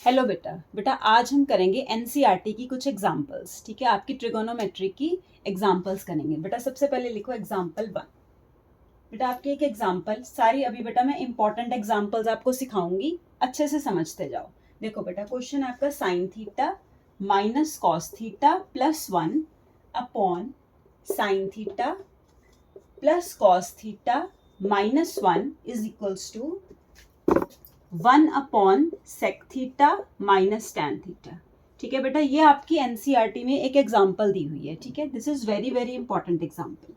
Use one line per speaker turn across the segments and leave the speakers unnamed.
Hello बेटा बेटा आज हम करेंगे एनसीईआरटी की कुछ एग्जांपल्स। ठीक है, आपकी ट्रिगोनोमेट्री की एग्जांपल्स करेंगे। बेटा सबसे पहले लिखो एग्जांपल 1। बेटा आपकी एक एग्जांपल सारी अभी बेटा मैं इंपॉर्टेंट एग्जांपल्स आपको सिखाऊंगी, अच्छे से समझते जाओ। देखो बेटा क्वेश्चन आपका sine theta minus cos theta plus 1 upon sine theta plus cos theta minus 1 is equals to 1 upon sec theta minus tan theta. ठीक है बेटा, ये आपकी एनसीईआरटी में एक एग्जांपल दी हुई है। ठीक है, this is very very important example.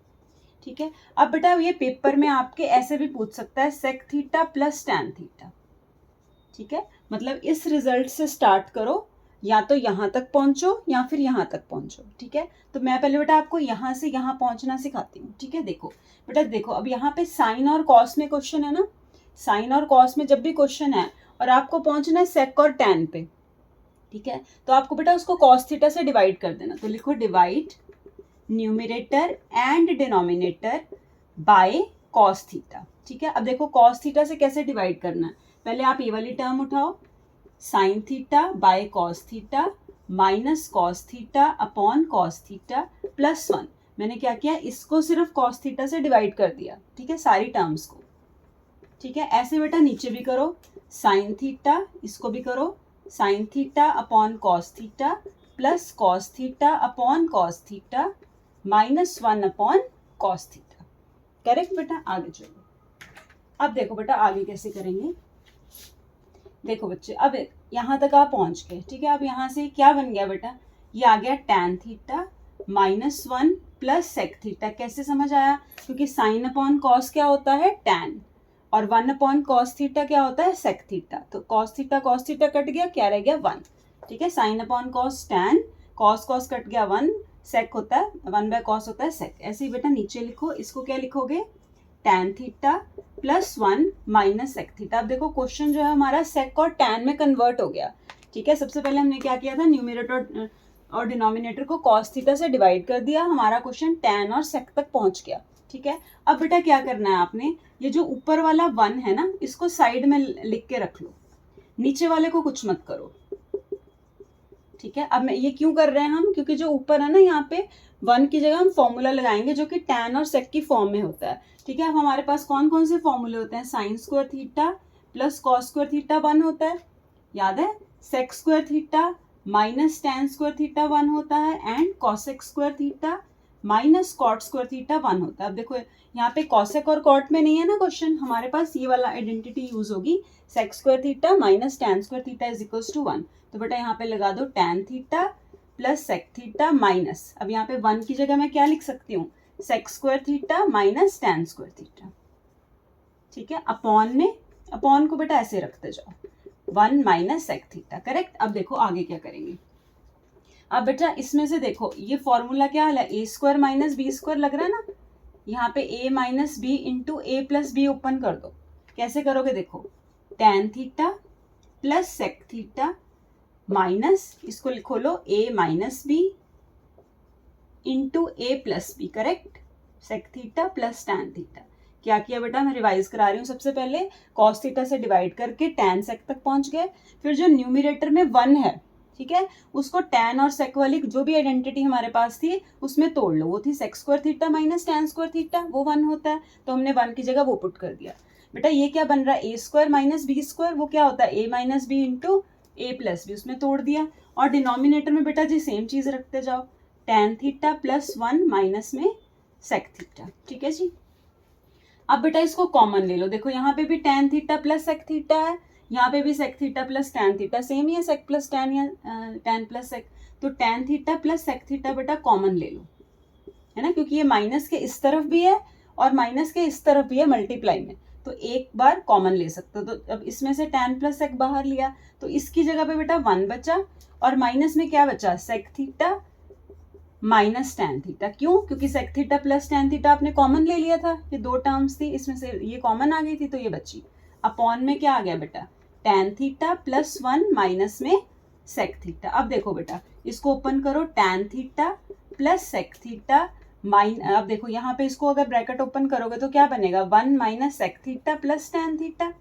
ठीक है, अब बेटा ये पेपर में आपके ऐसे भी पूछ सकता है sec theta plus tan theta. ठीक है, मतलब इस रिजल्ट से स्टार्ट करो, या तो यहां तक पहुंचो या फिर यहां तक पहुंचो। ठीक है, तो मैं पहले बेटा आपको यहां से यहां पहुंचना सिखाती हूँ। ठीक है, देखो बेटा, देखो अब यहाँ पे साइन और कॉस में क्वेश्चन है ना। साइन और कॉस में जब भी क्वेश्चन है और आपको पहुंचना है सेक और टैन पे, ठीक है, तो आपको बेटा उसको कॉस थीटा से डिवाइड कर देना। तो लिखो divide numerator and denominator by cos theta. ठीक है, अब देखो कॉस थीटा से कैसे डिवाइड करना है। पहले आप ये वाली टर्म उठाओ, sine theta by cos theta minus cos theta upon cos theta plus 1। मैंने क्या किया, इसको सिर्फ कॉस थीटा से डिवाइड कर दिया। ठीक है, सारी टर्म्स को। ठीक है, ऐसे बेटा नीचे भी करो, साइन थीटा, इसको भी करो sine theta upon cos theta plus cos theta upon cos theta minus 1 upon cos theta. Correct बेटा, आगे चलो। अब देखो बेटा आगे कैसे करेंगे। देखो बच्चे, अब यहां तक आप पहुंच गए। ठीक है, अब यहां से क्या बन गया बेटा, ये आ गया tan theta minus 1 plus sec theta. कैसे समझ आया, क्योंकि साइन अपॉन कॉस क्या होता है, टैन, और 1 अपॉन कॉस थीटा क्या होता है, सेक थीटा। तो कॉस थीटा कट गया, क्या रह गया 1। ठीक है, sine upon cos tan, cos cos cut गया 1, सेक होता है 1 बाय कॉस होता है सेक। ऐसे ही बेटा नीचे लिखो, इसको क्या लिखोगे, tan theta plus 1 minus sec theta. अब देखो क्वेश्चन जो है हमारा सेक और टैन में कन्वर्ट हो गया। ठीक है, सबसे पहले हमने क्या किया था, न्यूमरेटर और डिनोमिनेटर को कॉस थीटा से डिवाइड कर दिया, हमारा क्वेश्चन टैन और सेक तक पहुंच गया। ठीक है, अब बेटा क्या करना है आपने, ये जो ऊपर वाला 1 है ना, इसको साइड में लिख के रख लो, नीचे वाले को कुछ मत करो। ठीक है, अब मैं ये क्यों कर रहे हैं हम, क्योंकि जो ऊपर है ना यहाँ पे 1 की जगह हम फॉर्मूला लगाएंगे जो कि टैन और सेक की फॉर्म में होता है। ठीक है, अब हमारे पास कौन कौन से फॉर्मूले होते हैं, sine square theta plus cos square theta 1 होता है, याद है, sec square theta minus tan square theta 1 होता है, and cosec square theta minus cot square theta 1 होता है। अब देखो यहाँ पे कॉसेक और कॉट में नहीं है ना क्वेश्चन, हमारे पास ये वाला आइडेंटिटी यूज होगी, sec square theta minus tan square theta is equals to 1। तो बेटा यहाँ पे लगा दो tan theta plus sec theta minus, अब यहाँ पे 1 की जगह मैं क्या लिख सकती हूँ, sec square theta minus tan square theta. ठीक है, अपॉन में, अपॉन को बेटा ऐसे रखते जाओ, 1 माइनस सेक थीटा। करेक्ट, अब देखो आगे क्या करेंगे। अब बेटा इसमें से देखो ये फॉर्मूला क्या है, A square minus B square लग रहा है ना, यहाँ पे A minus B into A plus B open कर दो। कैसे करोगे, देखो tan theta plus sec theta minus, इसको लिखो लो A minus B into A plus B. Correct, sec theta plus tan theta. क्या किया बेटा, मैं रिवाइज करा रही हूँ। सबसे पहले कॉस थीटा से डिवाइड करके टैन सेक तक पहुंच गए, फिर जो न्यूमिरेटर में 1 है, ठीक है, उसको टैन और सेक वाली जो भी आइडेंटिटी हमारे पास थी उसमें तोड़ लो। वो थी sec square theta minus tan square theta, वो 1 होता है, तो हमने 1 की जगह वो पुट कर दिया। बेटा ये क्या बन रहा है, A square minus B square, वो क्या होता है, ए minus B into A plus B, उसमें तोड़ दिया। और डिनोमिनेटर में बेटा जी सेम चीज रखते जाओ, टैन थीटा प्लस 1 माइनस में सेक थीटा। ठीक है जी, अब बेटा इसको कॉमन ले लो। देखो यहाँ पे भी tan theta plus sec theta है, यहाँ पे भी sec theta plus tan theta, same ही है, सेक प्लस टैन या टैन प्लस सेक। तो tan theta plus sec theta बेटा कॉमन ले लो, है ना, क्योंकि ये माइनस के इस तरफ भी है और माइनस के इस तरफ भी है मल्टीप्लाई में, तो एक बार कॉमन ले सकते हो। तो अब इसमें से टैन प्लस सेक बाहर लिया, तो इसकी जगह पे बेटा 1 बचा, और माइनस में क्या बचा, sec theta minus tan theta. क्यों, क्योंकि sec theta plus tan theta आपने कॉमन ले लिया था, ये 2 टर्म्स थी, इसमें से ये कॉमन आ गई थी तो ये बची। अपॉन में क्या आ गया बेटा, टैन थीटा प्लस 1 माइनस में सेक थीटा। अब देखो बेटा इसको ओपन करो, tan theta plus sec theta अब देखो यहाँ पे इसको अगर ब्रैकेट ओपन करोगे तो क्या बनेगा, 1 minus sec theta plus tan theta.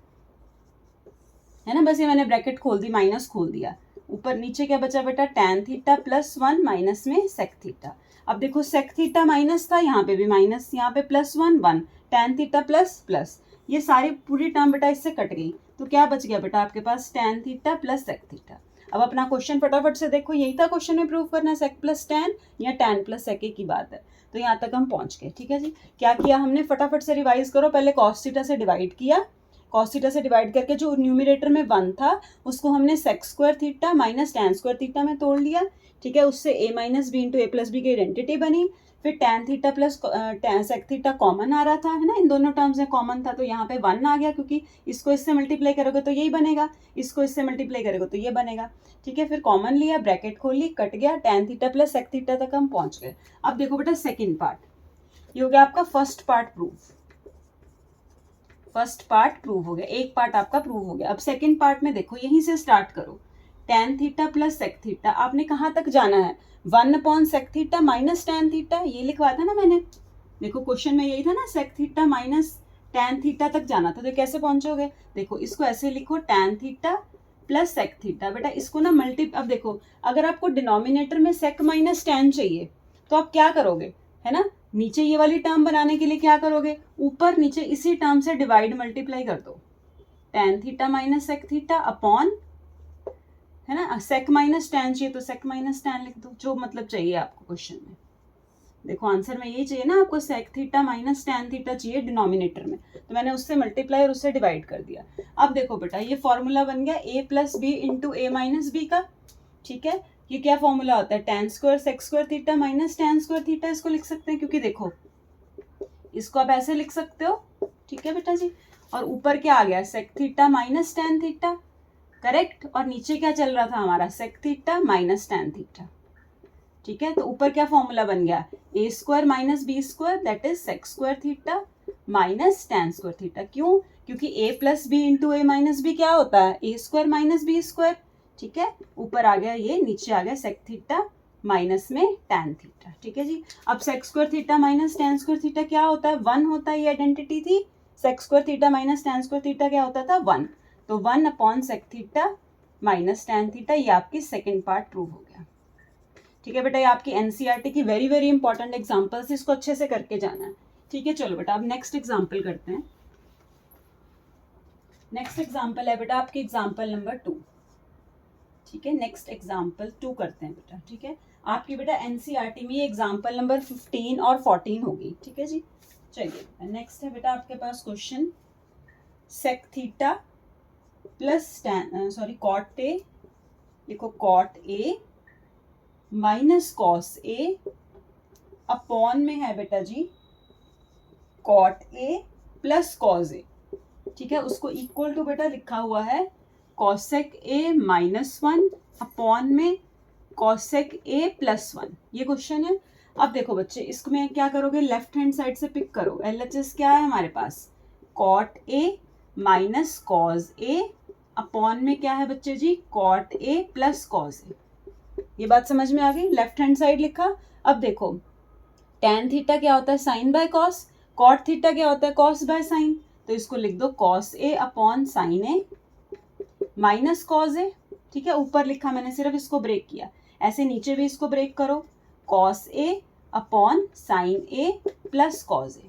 है ना, बस ये मैंने ब्रैकेट खोल दी, माइनस खोल दिया, ऊपर नीचे क्या बचा बेटा, tan थीटा प्लस 1 माइनस में sec थीटा। अब देखो sec थीटा माइनस था, यहाँ पे भी माइनस, यहाँ पे plus 1 1, tan theta plus plus, ये सारी पूरी टर्म बेटा इससे कट गई, तो क्या बच गया बेटा आपके पास, tan theta plus sec theta. अब अपना क्वेश्चन फटाफट से देखो, यही था क्वेश्चन में प्रूव करना, sec प्लस tan या tan प्लस sec की बात है, तो यहाँ तक हम पहुँच गए। ठीक है जी, क्या किया हमने, फटाफट से रिवाइज करो, पहले cos थीटा से डिवाइड किया, cos थीटा से डिवाइड करके जो न्यूमिनेटर में 1 था उसको हमने sec square theta minus tan square theta में तोड़ लिया। ठीक है, उससे a minus B into A plus B की आइडेंटिटी बनी। फिर tan theta plus sec theta common आ रहा था, है ना, इन दोनों टर्म्स में कॉमन था, तो यहाँ पे 1 आ गया, क्योंकि इसको इससे मल्टीप्लाई करोगे तो यही बनेगा, इसको इससे मल्टीप्लाई करोगे तो ये बनेगा। ठीक है, फिर कॉमन लिया, ब्रैकेट खोल ली, कट गया, tan theta plus sec theta तक हम पहुंच गए। अब देखो बेटा सेकेंड पार्ट, ये हो गया आपका first part proof, first part prove हो गया, एक पार्ट आपका प्रूव हो गया। अब सेकंड पार्ट में देखो, यहीं से स्टार्ट करो, tan theta plus sec theta, आपने कहाँ तक जाना है, 1 upon sec theta minus tan theta, ये लिखवाया था ना मैंने, देखो क्वेश्चन में यही था ना, sec theta minus tan theta तक जाना था, तो कैसे पहुंचोगे, देखो इसको ऐसे लिखो, tan theta plus sec theta, बेटा इसको ना अब देखो, अगर आपको डिनोमिनेटर में sec माइनस tan चाहिए तो आप क्या करोगे, है ना, नीचे ये वाली टर्म बनाने के लिए क्या करोगे, ऊपर नीचे इसी टर्म से डिवाइड मल्टीप्लाई कर दो, tan theta minus sec theta upon, है ना, sec माइनस tan चाहिए तो sec माइनस tan लिख दो, जो मतलब चाहिए आपको क्वेश्चन में। देखो आंसर में यही चाहिए ना आपको, sec theta minus tan theta चाहिए डिनोमिनेटर में, तो मैंने उससे मल्टीप्लाई और उससे डिवाइड कर दिया। अब देखो बेटा, ये फॉर्मूला बन गया a plus B into A minus B का। ठीक है, ये क्या फॉर्मूला होता है, tan square sec square theta minus tan square theta, इसको लिख सकते हैं, क्योंकि देखो इसको आप ऐसे लिख सकते हो। ठीक है बेटा जी, और ऊपर क्या आ गया, sec theta minus tan theta, correct, और नीचे क्या चल रहा था हमारा, sec theta minus tan theta. ठीक है, तो ऊपर क्या फॉर्मूला बन गया, a square minus B square that is sec square theta minus tan square theta. क्यों, क्योंकि a plus B into A minus B क्या होता है, a square minus B square. ठीक है, ऊपर आ गया ये, नीचे आ गया sec थीटा माइनस में tan थीटा। ठीक है जी, अब sec square theta minus tan square theta क्या होता है, 1 होता है, ये आइडेंटिटी थी, sec square theta minus tan square theta क्या होता था, 1, तो 1 upon sec theta minus tan theta, ये आपकी सेकेंड पार्ट प्रूव हो गया। ठीक है बेटा, ये आपकी एनसीईआरटी की वेरी वेरी इंपॉर्टेंट एग्जांपल्स, इसको अच्छे से करके जाना है। ठीक है, चलो बेटा अब नेक्स्ट एग्जांपल करते हैं। नेक्स्ट एग्जांपल है बेटा आपकी एग्जांपल नंबर 2। ठीक है, नेक्स्ट एग्जांपल 2 करते हैं बेटा। ठीक है, आपकी बेटा एनसीईआरटी में ये एग्जांपल नंबर 15 और 14 होगी। ठीक है जी, चलिए नेक्स्ट है बेटा आपके पास question, sec theta plus cot ए, देखो cot A minus cos A upon में है बेटा जी cot A plus cos A. ठीक है, उसको इक्वल टू बेटा लिखा हुआ है cosec ए माइनस 1 अपॉन में cosec ए प्लस 1, ये क्वेश्चन है। अब देखो बच्चे, इसको में क्या करोगे, लेफ्ट हैंड साइड से पिक करो, LHS क्या है हमारे पास, cot A minus cos A upon में क्या है बच्चे जी, cot ए प्लस कॉस ए। ये बात समझ में आ गई, लेफ्ट हैंड साइड लिखा। अब देखो tan थीटा क्या होता है, sine by cos, cot theta क्या होता है, कॉस बाय साइन, तो इसको लिख दो cos A upon sine A minus cos A. ठीक है, ऊपर लिखा मैंने, सिर्फ इसको ब्रेक किया, ऐसे नीचे भी इसको ब्रेक करो, cos A upon sine A plus cos A.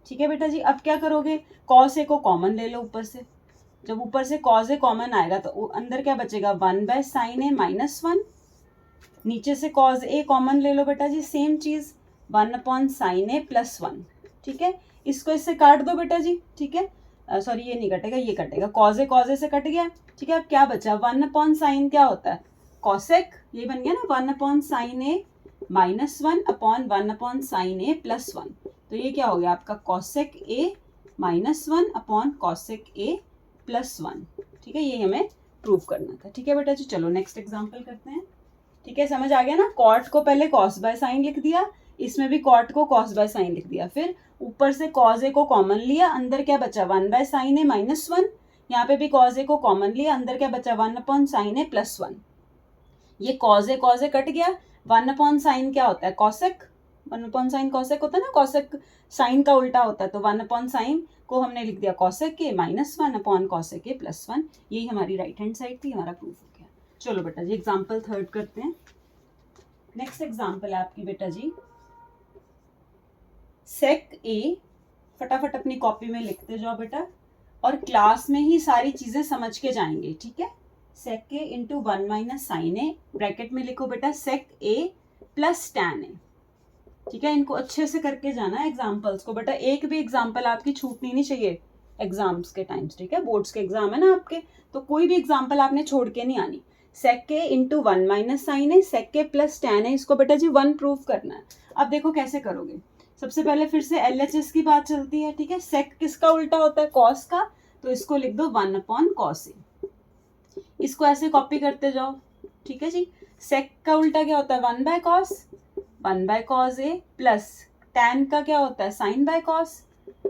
ठीक है बेटा जी, अब क्या करोगे, cos ए को कॉमन ले लो ऊपर से, जब ऊपर से cos ए कॉमन आएगा तो अंदर क्या बचेगा, 1 बाय साइन ए माइनस 1, नीचे से cos ए कॉमन ले लो बेटा जी, सेम चीज 1 अपॉन साइन ए प्लस 1। ठीक है, इसको इससे काट दो बेटा जी। ठीक है, सॉरी ये नहीं कटेगा, ये कटेगा, cos ए से कट गया। ठीक है, अब क्या बचा, 1 अपॉन साइन क्या होता है, cosec, ये बन गया ना, 1 अपॉन साइन ए माइनस 1 अपॉन 1 अपॉन साइन ए प्लस 1, तो ये क्या हो गया आपका cosec ए माइनस 1 अपॉन cosec ए प्लस 1। ठीक है, ये हमें प्रूव करना था। ठीक है बेटा जी, चलो नेक्स्ट एग्जांपल करते हैं। ठीक है, समझ आ गया ना, cot को पहले cos बाय साइन लिख दिया, इसमें भी cot को cos बाय साइन लिख दिया, फिर ऊपर से cos ए को कॉमन लिया, अंदर क्या बचा, 1 बाय साइन ए माइनस 1, यहाँ पे भी cos ए को कॉमन लिया, अंदर क्या बचा, 1 अपॉन साइन ए प्लस 1। ये cos ए कट गया, 1 अपॉन साइन क्या होता है, cosec, 1 अपॉन साइन कॉसेक होता है ना, कॉसेक साइन का उल्टा होता है, तो 1 अपॉन साइन को हमने लिख दिया कॉसेक के -1 अपॉन कॉसेक के +1। यही हमारी राइट हैंड साइड थी, हमारा प्रूफ हो गया। चलो बेटा जी एग्जाम्पल थर्ड करते हैं। नेक्स्ट एग्जाम्पल है आपकी बेटा जी सेक ए, फटाफट अपनी कॉपी में लिखते जाओ बेटा, और क्लास में ही सारी चीजें समझ के जाएंगे, ठीक है। सेक ए इंटू 1 माइनस साइन ए, ब्रैकेट में लिखो बेटा सेक ए प्लस टैन ए, ठीक है। इनको अच्छे से करके जाना है एग्जाम्पल्स को बेटा, एक भी एग्जाम्पल आपकी छूटनी नहीं चाहिए एग्जाम्स के टाइम्स, ठीक है। बोर्ड्स के एग्जाम है ना आपके, तो कोई भी एग्जाम्पल आपने छोड़ के नहीं आनी। सेक के इंटू 1 माइनस साइन है, सेक के प्लस टैन है, इसको बेटा जी 1 प्रूफ करना है। अब देखो कैसे करोगे। सबसे पहले फिर से LHS की बात चलती है, ठीक है। सेक किसका उल्टा होता है, कॉस का, तो इसको लिख दो 1 अपॉन कॉस ए। इसको ऐसे कॉपी करते जाओ, ठीक है जी। सेक का उल्टा क्या होता है, 1 by cos, 1 by cos A, plus tan का क्या होता है, sine by cos,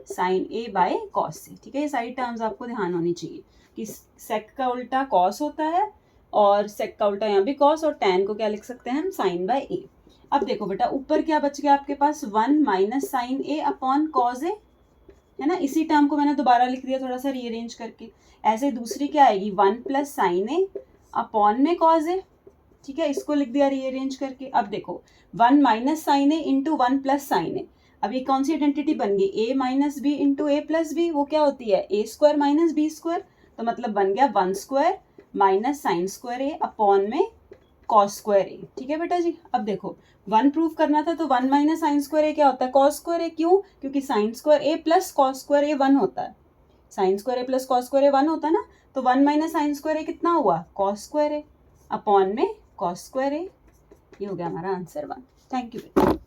sine A by cos A, ठीक है। ये सारी टर्म्स आपको ध्यान होनी चाहिए कि सेक का उल्टा कॉस होता है और सेक का उल्टा यहाँ भी कॉस, और टैन को क्या लिख सकते हैं हम, साइन बाय ए। अब देखो बेटा ऊपर क्या बच गया आपके पास, 1 minus sign A upon cos A, है ना। इसी टर्म को मैंने दोबारा लिख दिया थोड़ा सा रीअरेंज करके। ऐसे दूसरी क्या आएगी, 1 प्लस साइन ए अपॉन में कॉस ए, ठीक है। इसको लिख दिया रीअरेंज करके। अब देखो 1 माइनस साइन ए इंटू 1 प्लस साइन ए, अब ये कौन सी आइडेंटिटी बन गई, ए minus B into A plus B, वो क्या होती है, A square minus B square, तो मतलब बन गया 1 स्क्वायर माइनस साइन स्क्वायर ए अपॉन में कॉस स्क्वायर ए, ठीक है बेटा जी। अब देखो 1 प्रूफ करना था, तो 1 माइनस साइन स्क्वायर ए क्या होता है, कॉस स्क्वायर ए, क्यों, क्योंकि साइन स्क्वायर ए प्लस कॉस स्क्वायर ए 1 होता है, साइन स्क्वायर ए प्लस कॉस स्क्वायर ए 1 होता है ना, तो 1 माइनस साइन स्क्वायर ए कितना हुआ, कॉस स्क्वायर ए अपॉन में कॉस स्क्वायर ए। ये हो गया हमारा आंसर 1। थैंक यू बेटा।